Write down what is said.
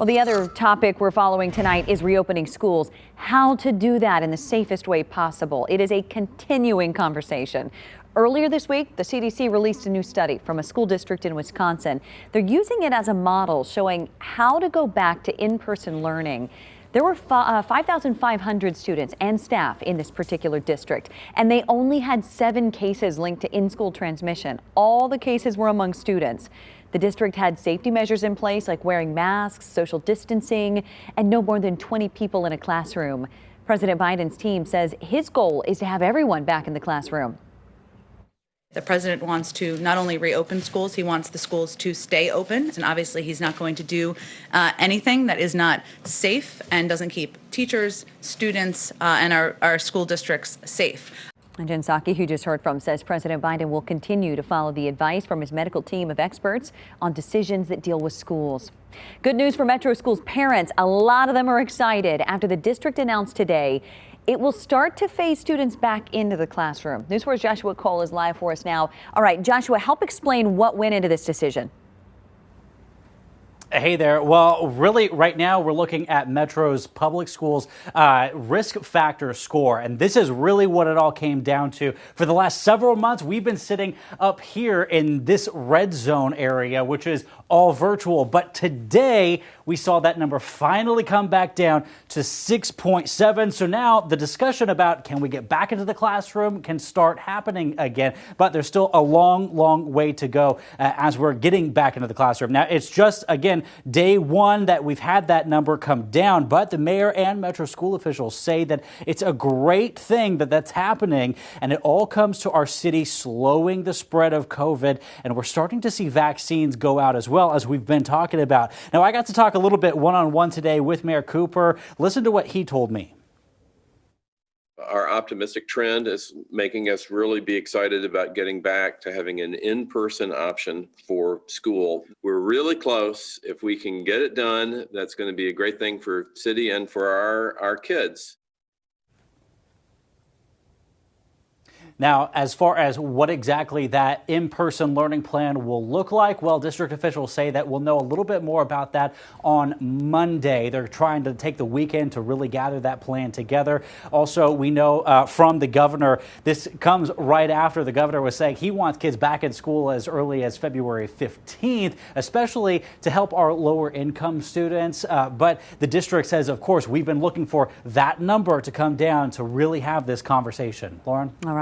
Well, the other topic we're following tonight is reopening schools. How to do that in the safest way possible. It is a continuing conversation. Earlier this week, the CDC released a new study from a school district in Wisconsin. They're using it as a model showing how to go back to in-person learning. There were 5,500 students and staff in this particular district, and they only had 7 cases linked to in-school transmission. All the cases were among students. The district had safety measures in place like wearing masks, social distancing, and no more than 20 people in a classroom. President Biden's team says his goal is to have everyone back in the classroom. The president wants to not only reopen schools, he wants the schools to stay open. And obviously, he's not going to do anything that is not safe and doesn't keep teachers, students, and our school districts safe. And Jen Psaki, who you just heard from, says President Biden will continue to follow the advice from his medical team of experts on decisions that deal with schools. Good news for Metro Schools parents. A lot of them are excited after the district announced today it will start to phase students back into the classroom. News 4's Joshua Cole is live for us now. All right, Joshua, help explain what went into this decision. Hey there. Well, really, right now we're looking at Metro's public schools risk factor score. And this is really what it all came down to. For the last several months, we've been sitting up here in this red zone area, which is all virtual. But today we saw that number finally come back down to 6.7. So now the discussion about can we get back into the classroom can start happening again. But there's still a long, long way to go as we're getting back into the classroom. Now, it's just, again, day one that we've had that number come down, but the mayor and Metro school officials say that it's a great thing that that's happening, and it all comes to our city slowing the spread of COVID, and we're starting to see vaccines go out as well, as we've been talking about. Now, I got to talk a little bit one-on-one today with Mayor Cooper. Listen to what he told me. Our optimistic trend is making us really be excited about getting back to having an in-person option for school. We're really close. If we can get it done, that's going to be a great thing for city and for our kids. Now, as far as what exactly that in-person learning plan will look like, well, district officials say that we'll know a little bit more about that on Monday. They're trying to take the weekend to really gather that plan together. Also, we know from the governor, this comes right after the governor was saying he wants kids back in school as early as February 15th, especially to help our lower income students. But the district says, of course, we've been looking for that number to come down to really have this conversation. Lauren? All right.